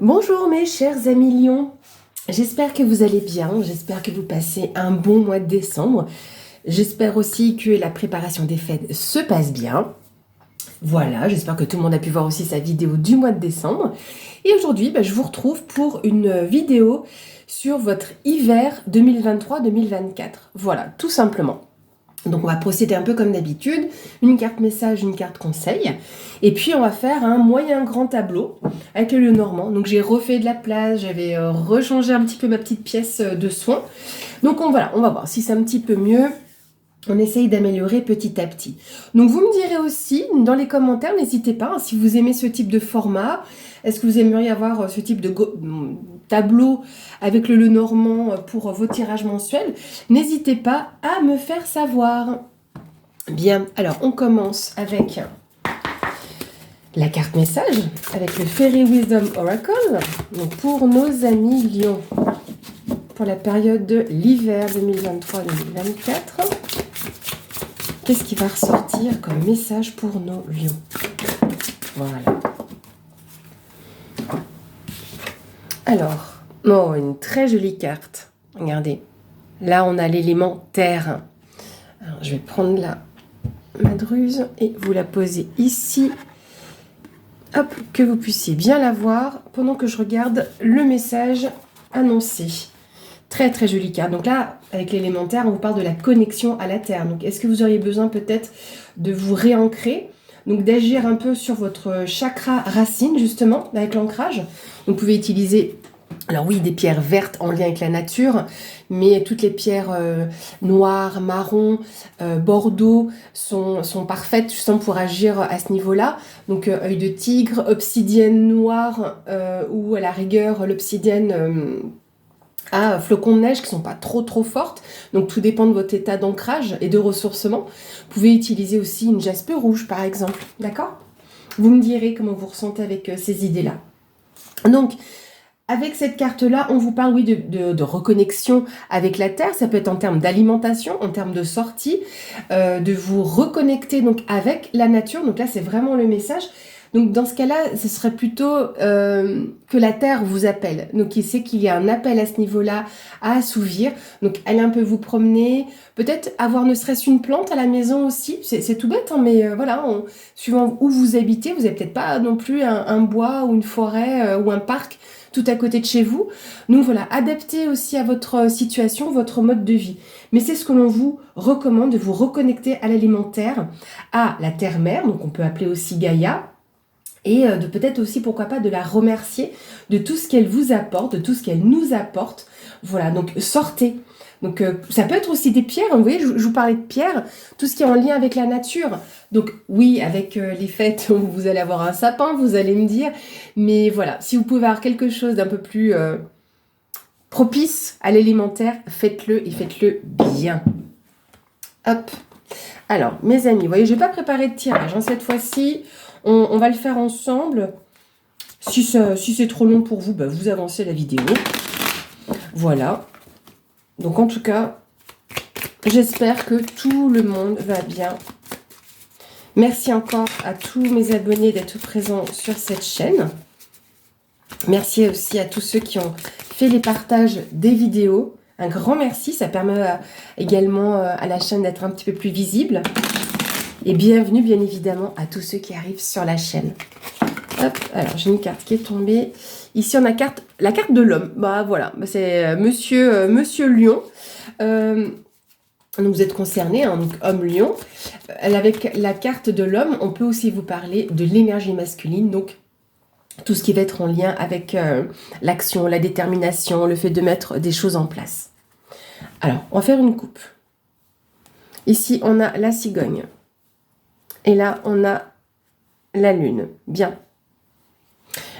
Bonjour mes chers amis lions, j'espère que vous allez bien, j'espère que vous passez un bon mois de décembre, j'espère aussi que la préparation des fêtes se passe bien. Voilà, j'espère que tout le monde a pu voir aussi sa vidéo du mois de décembre. Et aujourd'hui, je vous retrouve pour une vidéo sur votre hiver 2023-2024. Voilà, tout simplement. Donc on va procéder un peu comme d'habitude, une carte message, une carte conseil, et puis on va faire un moyen grand tableau avec le normand. Donc j'ai refait de la place, j'avais rechangé un petit peu ma petite pièce de soin. Donc on va voir si c'est un petit peu mieux. On essaye d'améliorer petit à petit. Donc vous me direz aussi dans les commentaires, n'hésitez pas, si vous aimez ce type de format, est-ce que vous aimeriez avoir ce type de tableau avec le Lenormand pour vos tirages mensuels? N'hésitez pas à me faire savoir. Bien, alors on commence avec la carte message, avec le Fairy Wisdom Oracle, donc pour nos amis lions, pour la période de l'hiver 2023-2024. Qu'est-ce qui va ressortir comme message pour nos lions? Voilà. Alors, oh, une très jolie carte. Regardez. Là, on a l'élément terre. Alors, je vais prendre ma druse et vous la poser ici. Hop, que vous puissiez bien la voir pendant que je regarde le message annoncé. Très très jolie carte. Donc là, avec l'élémentaire, on vous parle de la connexion à la terre. Donc est-ce que vous auriez besoin peut-être de vous réancrer, donc d'agir un peu sur votre chakra racine justement, avec l'ancrage. Vous pouvez utiliser, alors oui, des pierres vertes en lien avec la nature, mais toutes les pierres noires, marron, bordeaux sont parfaites justement pour agir à ce niveau-là. Donc œil de tigre, obsidienne noire ou à la rigueur l'obsidienne à flocons de neige qui sont pas trop fortes, donc tout dépend de votre état d'ancrage et de ressourcement. Vous pouvez utiliser aussi une jaspe rouge par exemple, d'accord? Vous me direz comment vous ressentez avec ces idées-là. Donc, avec cette carte-là, on vous parle, oui, de reconnexion avec la Terre. Ça peut être en termes d'alimentation, en termes de sortie, de vous reconnecter donc avec la nature. Donc là, c'est vraiment le message. Donc dans ce cas-là, ce serait plutôt que la Terre vous appelle. Donc il sait qu'il y a un appel à ce niveau-là à assouvir. Donc allez un peu vous promener, peut-être avoir ne serait-ce une plante à la maison aussi. C'est tout bête, hein, mais voilà, suivant où vous habitez, vous n'avez peut-être pas non plus un bois ou une forêt ou un parc tout à côté de chez vous. Donc voilà, adaptez aussi à votre situation, votre mode de vie. Mais c'est ce que l'on vous recommande, de vous reconnecter à l'alimentaire, à la terre-mère, donc on peut appeler aussi Gaïa, et de peut-être aussi, pourquoi pas, de la remercier de tout ce qu'elle vous apporte, de tout ce qu'elle nous apporte. Voilà, donc sortez. Donc ça peut être aussi des pierres, vous voyez, je vous parlais de pierres, tout ce qui est en lien avec la nature. Donc oui, avec les fêtes, vous allez avoir un sapin, vous allez me dire, mais voilà, si vous pouvez avoir quelque chose d'un peu plus propice à l'élémentaire, faites-le et faites-le bien. Hop. Alors, mes amis, vous voyez, je n'ai pas préparé de tirage, hein, cette fois-ci. On va le faire ensemble. Si c'est trop long pour vous, vous avancez la vidéo. Voilà. Donc en tout cas, j'espère que tout le monde va bien. Merci encore à tous mes abonnés d'être présents sur cette chaîne. Merci aussi à tous ceux qui ont fait les partages des vidéos. Un grand merci, ça permet également à la chaîne d'être un petit peu plus visible. Et bienvenue bien évidemment à tous ceux qui arrivent sur la chaîne. Hop, alors j'ai une carte qui est tombée. Ici on a la carte de l'homme. Voilà, c'est Monsieur Lion. Donc vous êtes concerné, hein, donc homme lion. Avec la carte de l'homme, on peut aussi vous parler de l'énergie masculine, donc tout ce qui va être en lien avec l'action, la détermination, le fait de mettre des choses en place. Alors, on va faire une coupe. Ici, on a la cigogne. Et là, on a la lune. Bien.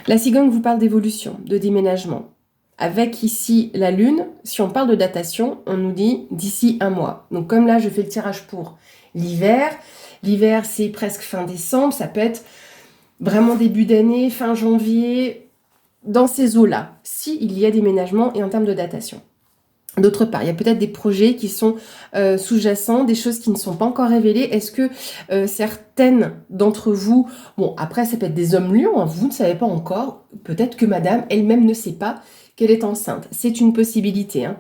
La cigogne vous parle d'évolution, de déménagement. Avec ici la lune, si on parle de datation, on nous dit d'ici un mois. Donc comme là, je fais le tirage pour l'hiver. L'hiver, c'est presque fin décembre. Ça peut être vraiment début d'année, fin janvier, dans ces eaux-là, s'il y a déménagement et en termes de datation. D'autre part, il y a peut-être des projets qui sont sous-jacents, des choses qui ne sont pas encore révélées. Est-ce que certaines d'entre vous, bon après ça peut être des hommes lions, hein, vous ne savez pas encore, peut-être que madame elle-même ne sait pas qu'elle est enceinte. C'est une possibilité. Hein.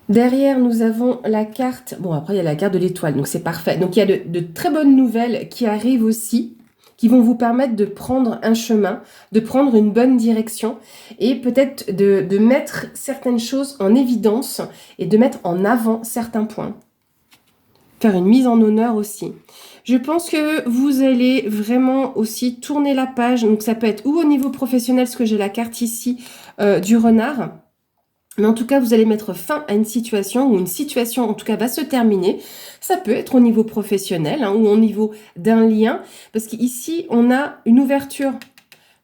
Derrière, nous avons la carte, bon après il y a la carte de l'étoile, donc c'est parfait. Donc il y a de très bonnes nouvelles qui arrivent aussi, qui vont vous permettre de prendre un chemin, de prendre une bonne direction et peut-être de mettre certaines choses en évidence et de mettre en avant certains points. Faire une mise en honneur aussi. Je pense que vous allez vraiment aussi tourner la page, donc ça peut être ou au niveau professionnel, parce que j'ai la carte ici du renard, mais en tout cas, vous allez mettre fin à une situation, ou une situation en tout cas va se terminer. Ça peut être au niveau professionnel hein, ou au niveau d'un lien, parce qu'ici, on a une ouverture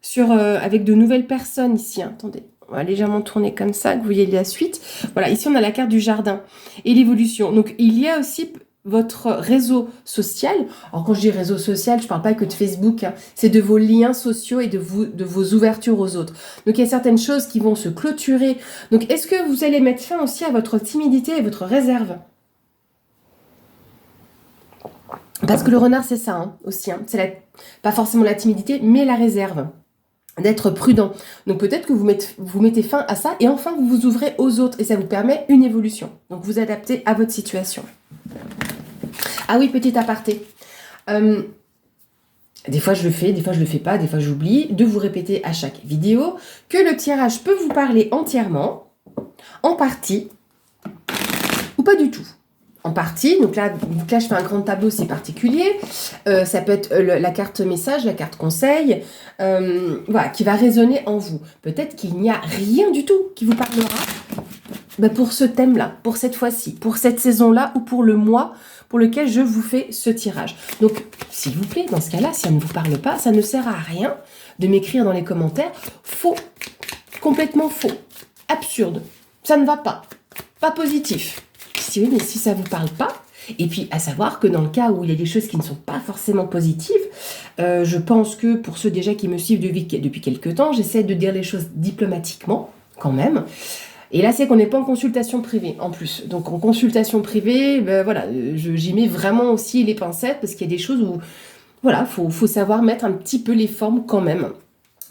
sur, avec de nouvelles personnes ici. Hein. Attendez, on va légèrement tourner comme ça, que vous voyez la suite. Voilà, ici, on a la carte du jardin et l'évolution. Donc, il y a aussi votre réseau social. Alors, quand je dis réseau social, je ne parle pas que de Facebook. Hein. C'est de vos liens sociaux et de vos ouvertures aux autres. Donc, il y a certaines choses qui vont se clôturer. Donc, est-ce que vous allez mettre fin aussi à votre timidité et votre réserve? Parce que le renard, c'est ça hein, aussi. Hein. C'est pas forcément la timidité, mais la réserve. D'être prudent. Donc peut-être que vous mettez fin à ça et enfin vous vous ouvrez aux autres et ça vous permet une évolution. Donc vous adaptez à votre situation. Ah oui, petit aparté. Des fois je le fais, des fois je le fais pas, des fois j'oublie de vous répéter à chaque vidéo que le tirage peut vous parler entièrement, en partie ou pas du tout. En partie, donc là je fais un grand tableau, c'est particulier. Ça peut être la carte message, la carte conseil, voilà, qui va résonner en vous. Peut-être qu'il n'y a rien du tout qui vous parlera pour ce thème-là, pour cette fois-ci, pour cette saison-là ou pour le mois pour lequel je vous fais ce tirage. Donc, s'il vous plaît, dans ce cas-là, si ça ne vous parle pas, ça ne sert à rien de m'écrire dans les commentaires faux, complètement faux, absurde, ça ne va pas, pas positif. Si oui, mais si ça ne vous parle pas, et puis à savoir que dans le cas où il y a des choses qui ne sont pas forcément positives, je pense que pour ceux déjà qui me suivent depuis quelques temps, j'essaie de dire les choses diplomatiquement quand même. Et là, c'est qu'on n'est pas en consultation privée en plus. Donc en consultation privée, ben, voilà, j'y mets vraiment aussi les pincettes parce qu'il y a des choses où, voilà, faut savoir mettre un petit peu les formes quand même.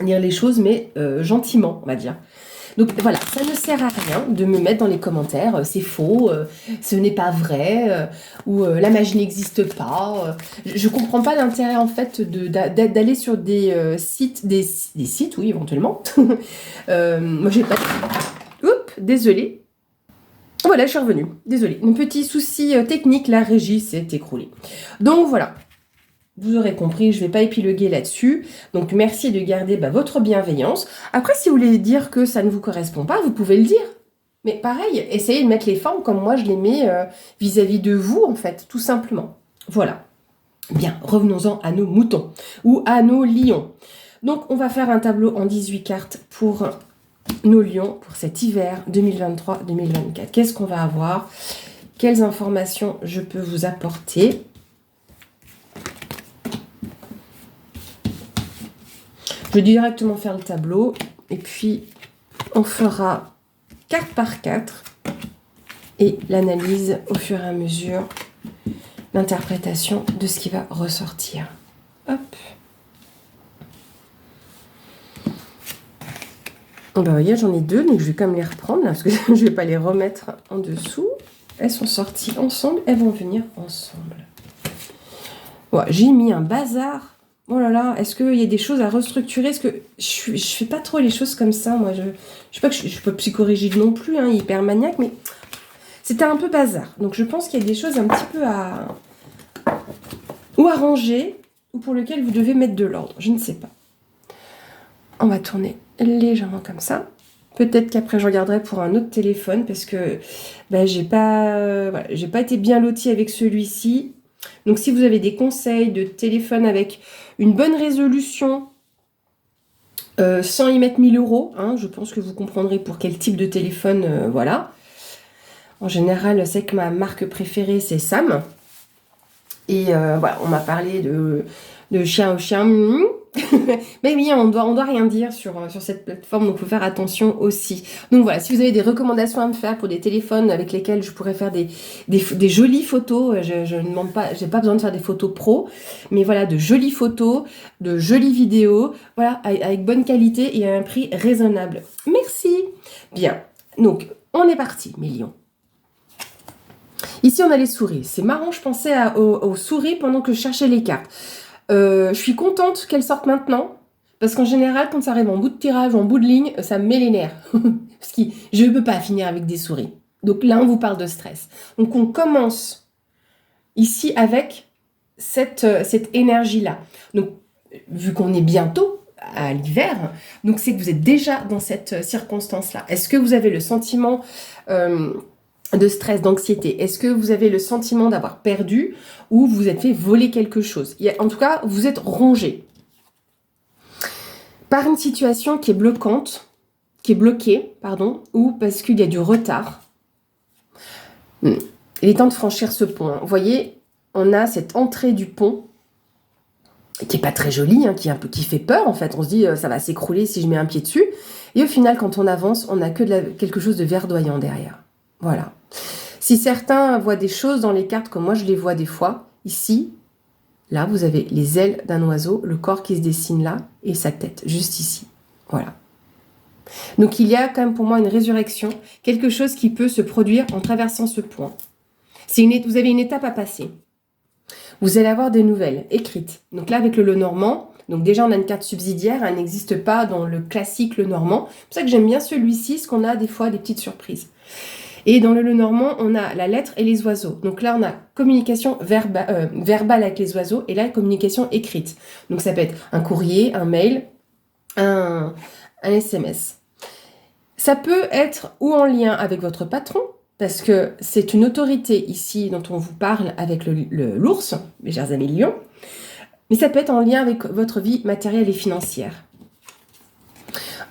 Dire les choses, mais gentiment, on va dire. Donc voilà, ça ne sert à rien de me mettre dans les commentaires, c'est faux, ce n'est pas vrai, ou la magie n'existe pas. Je comprends pas l'intérêt en fait d'aller sur des sites, des sites, oui éventuellement. Moi j'ai pas... Oups, désolée. Voilà, je suis revenue, désolée. Un petit souci technique, la régie s'est écroulée. Donc voilà. Vous aurez compris, je ne vais pas épiloguer là-dessus. Donc, merci de garder votre bienveillance. Après, si vous voulez dire que ça ne vous correspond pas, vous pouvez le dire. Mais pareil, essayez de mettre les formes comme moi je les mets vis-à-vis de vous, en fait, tout simplement. Voilà. Bien, revenons-en à nos moutons ou à nos lions. Donc, on va faire un tableau en 18 cartes pour nos lions pour cet hiver 2023-2024. Qu'est-ce qu'on va avoir? Quelles informations je peux vous apporter? Je vais directement faire le tableau et puis on fera carte par carte et l'analyse au fur et à mesure, l'interprétation de ce qui va ressortir. Hop. Ben, vous voyez, j'en ai deux, donc je vais quand même les reprendre là, parce que je ne vais pas les remettre en dessous. Elles sont sorties ensemble, elles vont venir ensemble. Ouais, j'ai mis un bazar. Oh là là, est-ce qu'il y a des choses à restructurer? Est-ce que je fais pas trop les choses comme ça, moi. Je sais pas que je suis pas psychorigide non plus, hein, hyper maniaque, mais c'était un peu bazar. Donc je pense qu'il y a des choses un petit peu à ranger ou pour lesquelles vous devez mettre de l'ordre. Je ne sais pas. On va tourner légèrement comme ça. Peut-être qu'après je regarderai pour un autre téléphone parce que j'ai pas été bien lotie avec celui-ci. Donc, si vous avez des conseils de téléphone avec une bonne résolution, sans y mettre 1000 €, hein, je pense que vous comprendrez pour quel type de téléphone, voilà. En général, c'est que ma marque préférée, c'est Sam. Et voilà, on m'a parlé de chien au chien. Mais oui, on doit rien dire sur cette plateforme, donc il faut faire attention aussi. Donc voilà, si vous avez des recommandations à me faire pour des téléphones avec lesquels je pourrais faire des jolies photos, je ne demande pas, j'ai pas besoin de faire des photos pro, mais voilà, de jolies photos, de jolies vidéos, voilà, avec bonne qualité et à un prix raisonnable. Merci. Bien, donc on est parti, mes lions. Ici, on a les souris. C'est marrant, je pensais aux souris pendant que je cherchais les cartes. Je suis contente qu'elles sortent maintenant, parce qu'en général, quand ça arrive en bout de tirage, en bout de ligne, ça me met les nerfs. Parce que je ne peux pas finir avec des souris. Donc là, on vous parle de stress. Donc on commence ici avec cette énergie-là. Donc, vu qu'on est bientôt à l'hiver, donc c'est que vous êtes déjà dans cette circonstance-là. Est-ce que vous avez le sentiment de stress, d'anxiété? Est-ce que vous avez le sentiment d'avoir perdu ou vous vous êtes fait voler quelque chose? En tout cas, vous êtes rongé par une situation qui est bloquante, ou parce qu'il y a du retard. Il est temps de franchir ce pont. Vous voyez, on a cette entrée du pont qui est pas très jolie, qui fait peur en fait. On se dit ça va s'écrouler si je mets un pied dessus. Et au final, quand on avance, on n'a que quelque chose de verdoyant derrière. Voilà. Si certains voient des choses dans les cartes comme moi je les vois des fois, ici, là vous avez les ailes d'un oiseau, le corps qui se dessine là et sa tête, juste ici. Voilà. Donc il y a quand même pour moi une résurrection, quelque chose qui peut se produire en traversant ce point. Vous avez une étape à passer. Vous allez avoir des nouvelles écrites. Donc là avec le Lenormand, donc déjà on a une carte subsidiaire, elle n'existe pas dans le classique Lenormand. C'est pour ça que j'aime bien celui-ci, parce qu'on a des fois des petites surprises. Et dans le Lenormand, on a la lettre et les oiseaux. Donc là, on a communication verbale avec les oiseaux et là, communication écrite. Donc ça peut être un courrier, un mail, un SMS. Ça peut être ou en lien avec votre patron, parce que c'est une autorité ici dont on vous parle avec l'ours, mes chers amis lions, mais ça peut être en lien avec votre vie matérielle et financière.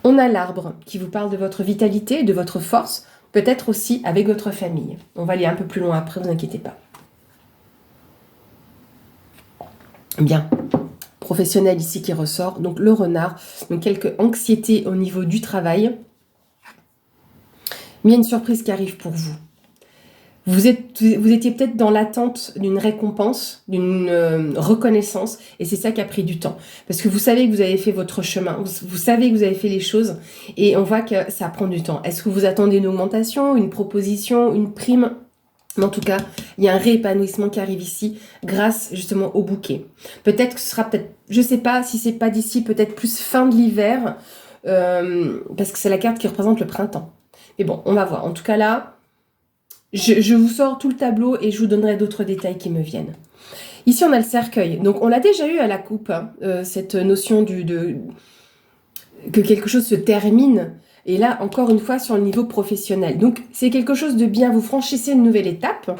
On a l'arbre qui vous parle de votre vitalité, de votre force, peut-être aussi avec votre famille. On va aller un peu plus loin après, vous inquiétez pas. Bien, professionnel ici qui ressort, donc le renard, donc quelques anxiétés au niveau du travail, mais il y a une surprise qui arrive pour vous. Vous étiez peut-être dans l'attente d'une récompense, d'une reconnaissance, et c'est ça qui a pris du temps. Parce que vous savez que vous avez fait votre chemin, vous savez que vous avez fait les choses, et on voit que ça prend du temps. Est-ce que vous attendez une augmentation, une proposition, une prime? Mais en tout cas, il y a un réépanouissement qui arrive ici, grâce justement au bouquet. Peut-être que ce sera je sais pas si c'est pas d'ici, peut-être plus fin de l'hiver, parce que c'est la carte qui représente le printemps. Mais bon, on va voir. En tout cas là, je vous sors tout le tableau et je vous donnerai d'autres détails qui me viennent. Ici, on a le cercueil. Donc, on l'a déjà eu à la coupe, cette notion que quelque chose se termine. Et là, encore une fois, sur le niveau professionnel. Donc, c'est quelque chose de bien. Vous franchissez une nouvelle étape,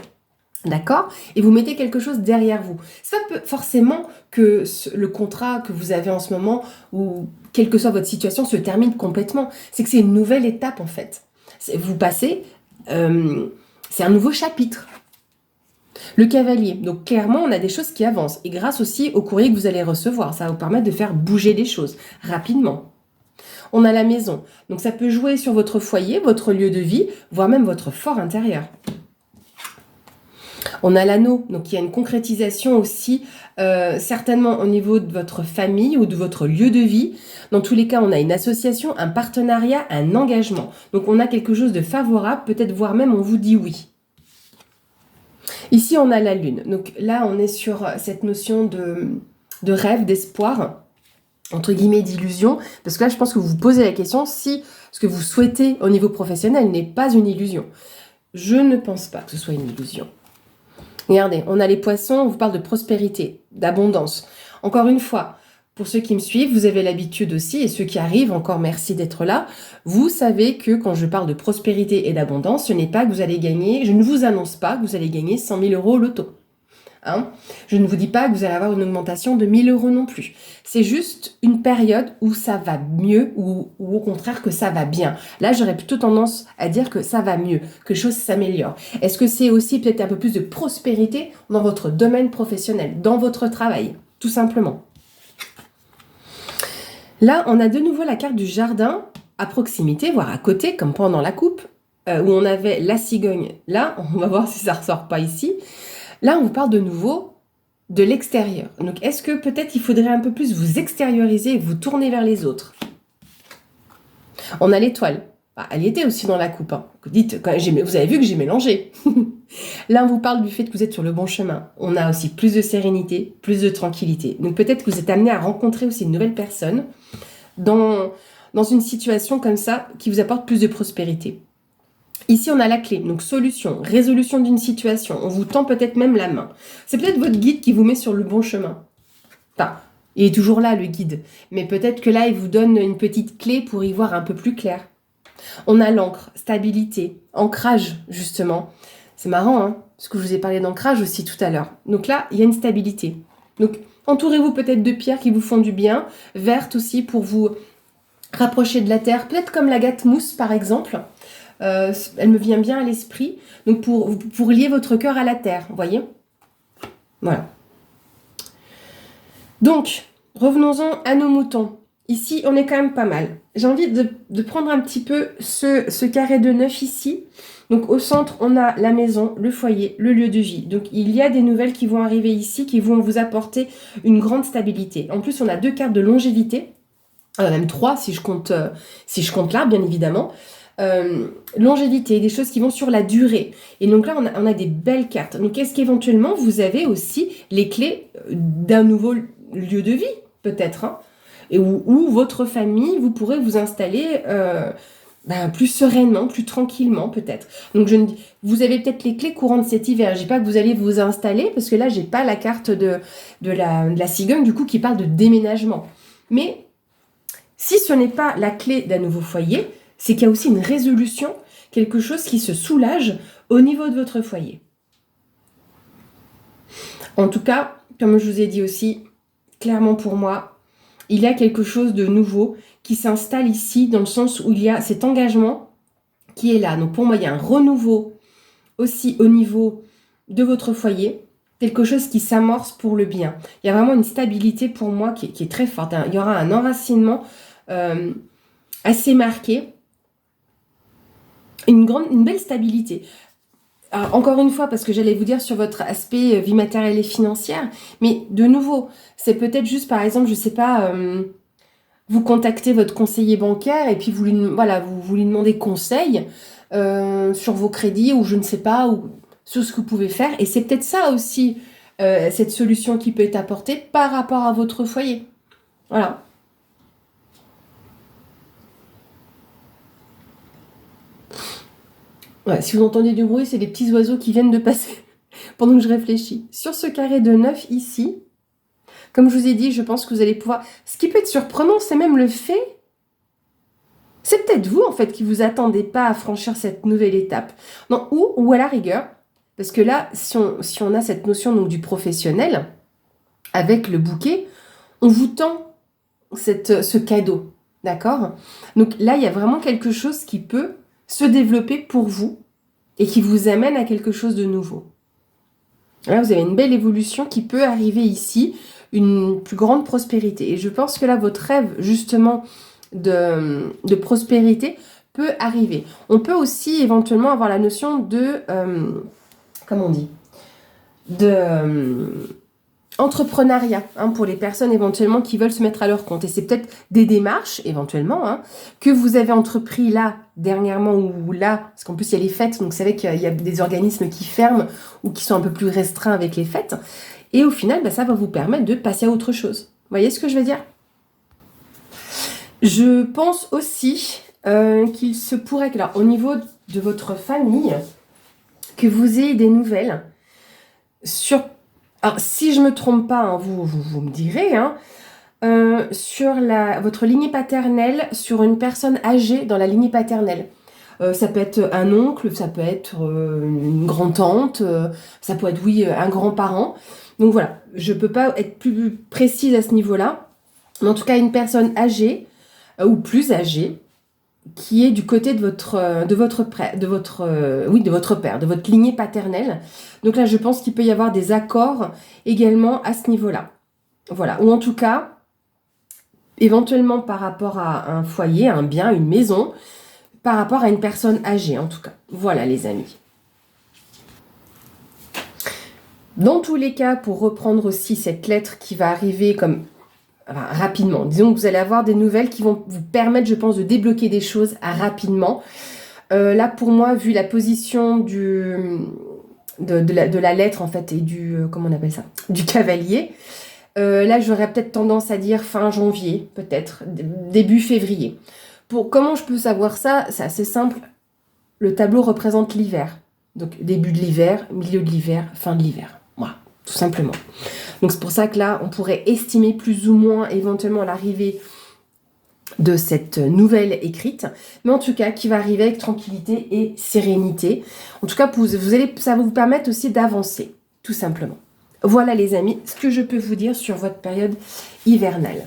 d'accord? Et vous mettez quelque chose derrière vous. Ça peut forcément que le contrat que vous avez en ce moment, ou quelle que soit votre situation, se termine complètement. C'est que c'est une nouvelle étape, en fait. Vous passez... c'est un nouveau chapitre. Le cavalier. Donc clairement, on a des choses qui avancent. Et grâce aussi au courrier que vous allez recevoir, ça va vous permettre de faire bouger les choses rapidement. On a la maison. Donc ça peut jouer sur votre foyer, votre lieu de vie, voire même votre fort intérieur. On a l'anneau. Donc il y a une concrétisation aussi, certainement au niveau de votre famille ou de votre lieu de vie. Dans tous les cas, on a une association, un partenariat, un engagement. Donc on a quelque chose de favorable, peut-être voire même on vous dit oui. Ici, on a la lune. Donc là, on est sur cette notion de rêve, d'espoir, entre guillemets d'illusion. Parce que là, je pense que vous vous posez la question si ce que vous souhaitez au niveau professionnel n'est pas une illusion. Je ne pense pas que ce soit une illusion. Regardez, on a les poissons, on vous parle de prospérité, d'abondance. Encore une fois, pour ceux qui me suivent, vous avez l'habitude aussi, et ceux qui arrivent, encore merci d'être là, vous savez que quand je parle de prospérité et d'abondance, ce n'est pas que vous allez gagner, je ne vous annonce pas que vous allez gagner 100 000 € au loto. Je ne vous dis pas que vous allez avoir une augmentation de 1 000 € non plus. C'est juste une période où ça va mieux ou au contraire que ça va bien. Là, j'aurais plutôt tendance à dire que ça va mieux, que les choses s'améliorent. Est-ce que c'est aussi peut-être un peu plus de prospérité dans votre domaine professionnel, dans votre travail, tout simplement? Là, on a de nouveau la carte du jardin à proximité, voire à côté, comme pendant la coupe, où on avait la cigogne. Là, on va voir si ça ressort pas ici. Là, on vous parle de nouveau de l'extérieur. Donc, est-ce que peut-être il faudrait un peu plus vous extérioriser et vous tourner vers les autres? On a l'étoile. Ah, elle y était aussi dans la coupe. Hein. Dites, vous avez vu que j'ai mélangé. Là, on vous parle du fait que vous êtes sur le bon chemin. On a aussi plus de sérénité, plus de tranquillité. Donc peut-être que vous êtes amené à rencontrer aussi une nouvelle personne dans une situation comme ça qui vous apporte plus de prospérité. Ici, on a la clé, donc solution, résolution d'une situation. On vous tend peut-être même la main. C'est peut-être votre guide qui vous met sur le bon chemin. Enfin, il est toujours là, le guide. Mais peut-être que là, il vous donne une petite clé pour y voir un peu plus clair. On a l'encre, stabilité, ancrage, justement. C'est marrant, hein, parce que je vous ai parlé d'ancrage aussi tout à l'heure. Donc là, il y a une stabilité. Donc, entourez-vous peut-être de pierres qui vous font du bien, vertes aussi pour vous rapprocher de la terre, peut-être comme l'agate mousse par exemple. Elle me vient bien à l'esprit. Donc, pour lier votre cœur à la terre, vous voyez? Voilà. Donc, revenons-en à nos moutons. Ici, on est quand même pas mal. J'ai envie de prendre un petit peu ce carré de 9 ici. Donc, au centre, on a la maison, le foyer, le lieu de vie. Donc, il y a des nouvelles qui vont arriver ici, qui vont vous apporter une grande stabilité. En plus, on a 2 cartes de longévité. Même 3 si je compte là, bien évidemment. Longévité, des choses qui vont sur la durée. Et donc là, on a des belles cartes. Donc, est-ce qu'éventuellement, vous avez aussi les clés d'un nouveau lieu de vie, peut-être, hein, et où votre famille, vous pourrez vous installer plus sereinement, plus tranquillement, peut-être. Donc, vous avez peut-être les clés courant de cet hiver. Je dis pas que vous allez vous installer, parce que là, j'ai pas la carte de la cigogne, du coup, qui parle de déménagement. Mais si ce n'est pas la clé d'un nouveau foyer, c'est qu'il y a aussi une résolution, quelque chose qui se soulage au niveau de votre foyer. En tout cas, comme je vous ai dit aussi, clairement pour moi, il y a quelque chose de nouveau qui s'installe ici, dans le sens où il y a cet engagement qui est là. Donc pour moi, il y a un renouveau aussi au niveau de votre foyer, quelque chose qui s'amorce pour le bien. Il y a vraiment une stabilité pour moi qui est très forte. Il y aura un enracinement assez marqué, une belle stabilité. Alors, encore une fois, parce que j'allais vous dire sur votre aspect vie matérielle et financière, mais de nouveau, c'est peut-être juste, par exemple, je sais pas, vous contactez votre conseiller bancaire et puis vous lui demandez conseil sur vos crédits ou je ne sais pas, ou sur ce que vous pouvez faire. Et c'est peut-être ça aussi, cette solution qui peut être apportée par rapport à votre foyer. Voilà. Ouais, si vous entendez du bruit, c'est des petits oiseaux qui viennent de passer pendant que je réfléchis. Sur ce carré de 9 ici, comme je vous ai dit, je pense que vous allez pouvoir... Ce qui peut être surprenant, c'est même le fait... C'est peut-être vous, en fait, qui vous attendez pas à franchir cette nouvelle étape. Non, ou à la rigueur, parce que là, si on a cette notion donc, du professionnel, avec le bouquet, on vous tend ce cadeau, d'accord? Donc là, il y a vraiment quelque chose qui peut se développer pour vous et qui vous amène à quelque chose de nouveau. Là, vous avez une belle évolution qui peut arriver ici, une plus grande prospérité. Et je pense que là, votre rêve, justement, de prospérité peut arriver. On peut aussi éventuellement avoir la notion de... comment on dit? Entrepreneuriat, hein, pour les personnes éventuellement qui veulent se mettre à leur compte. Et c'est peut-être des démarches, éventuellement, hein, que vous avez entrepris là, dernièrement, ou là, parce qu'en plus il y a les fêtes, donc vous savez qu'il y a des organismes qui ferment ou qui sont un peu plus restreints avec les fêtes. Et au final, ça va vous permettre de passer à autre chose. Vous voyez ce que je veux dire? Je pense aussi qu'il se pourrait que, là, au niveau de votre famille, que vous ayez des nouvelles sur... Alors, si je ne me trompe pas, hein, vous me direz, hein, sur votre lignée paternelle, sur une personne âgée dans la lignée paternelle. Ça peut être un oncle, ça peut être une grand-tante, ça peut être, oui, un grand-parent. Donc voilà, je ne peux pas être plus précise à ce niveau-là. Mais en tout cas, une personne âgée, ou plus âgée, qui est du côté de votre père, de votre lignée paternelle. Donc là, je pense qu'il peut y avoir des accords également à ce niveau-là. Voilà. Ou en tout cas, éventuellement par rapport à un foyer, un bien, une maison, par rapport à une personne âgée en tout cas. Voilà les amis. Dans tous les cas, pour reprendre aussi cette lettre qui va arriver rapidement, disons que vous allez avoir des nouvelles qui vont vous permettre, je pense, de débloquer des choses rapidement. Là, pour moi, vu la position de la lettre, en fait, et comment on appelle ça, du cavalier, là, j'aurais peut-être tendance à dire fin janvier, peut-être, début février. Comment je peux savoir ça? C'est assez simple. Le tableau représente l'hiver. Donc, début de l'hiver, milieu de l'hiver, fin de l'hiver. Voilà, tout simplement. Donc, c'est pour ça que là, on pourrait estimer plus ou moins éventuellement l'arrivée de cette nouvelle écrite, mais en tout cas, qui va arriver avec tranquillité et sérénité. En tout cas, ça va vous permettre aussi d'avancer, tout simplement. Voilà les amis, ce que je peux vous dire sur votre période hivernale.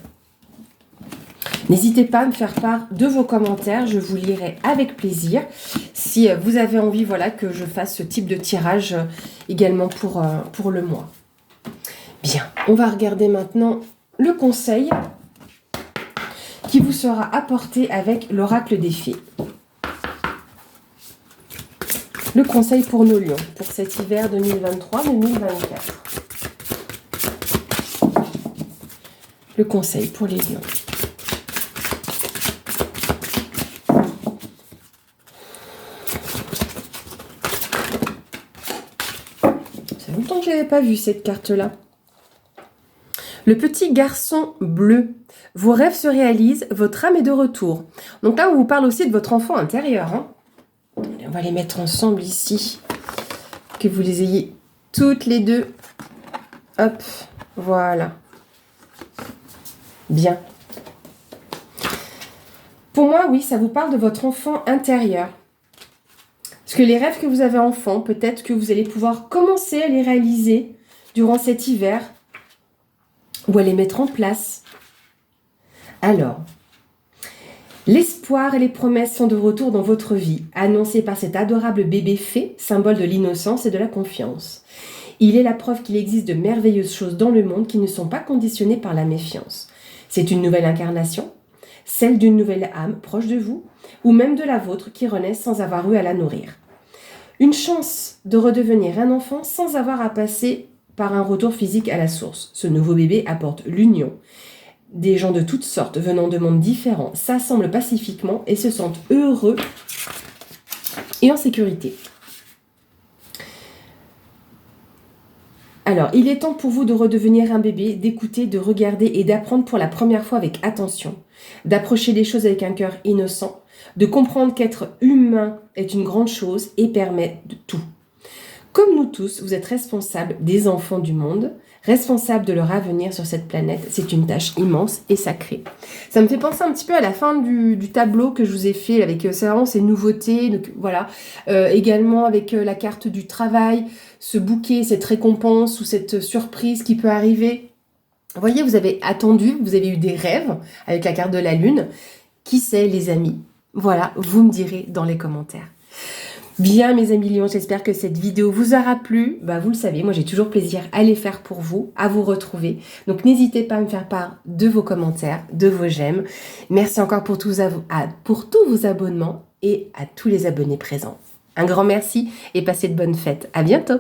N'hésitez pas à me faire part de vos commentaires, je vous lirai avec plaisir. Si vous avez envie, voilà, que je fasse ce type de tirage également pour le mois. Bien, on va regarder maintenant le conseil qui vous sera apporté avec l'oracle des fées. Le conseil pour nos lions, pour cet hiver 2023-2024. Le conseil pour les lions. Ça fait longtemps que je n'avais pas vu cette carte-là. Le petit garçon bleu. Vos rêves se réalisent, votre âme est de retour. Donc là, on vous parle aussi de votre enfant intérieur. Hein. On va les mettre ensemble ici. Que vous les ayez toutes les deux. Hop, voilà. Bien. Pour moi, oui, ça vous parle de votre enfant intérieur. Parce que les rêves que vous avez enfant, peut-être que vous allez pouvoir commencer à les réaliser durant cet hiver ou à les mettre en place. Alors, l'espoir et les promesses sont de retour dans votre vie, annoncés par cet adorable bébé fée, symbole de l'innocence et de la confiance. Il est la preuve qu'il existe de merveilleuses choses dans le monde qui ne sont pas conditionnées par la méfiance. C'est une nouvelle incarnation, celle d'une nouvelle âme proche de vous, ou même de la vôtre qui renaît sans avoir eu à la nourrir. Une chance de redevenir un enfant sans avoir à passer par un retour physique à la source. Ce nouveau bébé apporte l'union. Des gens de toutes sortes venant de mondes différents s'assemblent pacifiquement et se sentent heureux et en sécurité. Alors, il est temps pour vous de redevenir un bébé, d'écouter, de regarder et d'apprendre pour la première fois avec attention, d'approcher les choses avec un cœur innocent, de comprendre qu'être humain est une grande chose et permet de tout. Comme nous tous, vous êtes responsables des enfants du monde, responsables de leur avenir sur cette planète. C'est une tâche immense et sacrée. Ça me fait penser un petit peu à la fin du tableau que je vous ai fait avec vraiment ces nouveautés. Donc, voilà. Également avec la carte du travail, ce bouquet, cette récompense ou cette surprise qui peut arriver. Vous voyez, vous avez attendu, vous avez eu des rêves avec la carte de la lune. Qui sait, les amis? Voilà, vous me direz dans les commentaires. Bien mes amis lions, j'espère que cette vidéo vous aura plu. Vous le savez, moi j'ai toujours plaisir à les faire pour vous, à vous retrouver. Donc n'hésitez pas à me faire part de vos commentaires, de vos j'aime. Merci encore pour tous vos abonnements et à tous les abonnés présents. Un grand merci et passez de bonnes fêtes. À bientôt.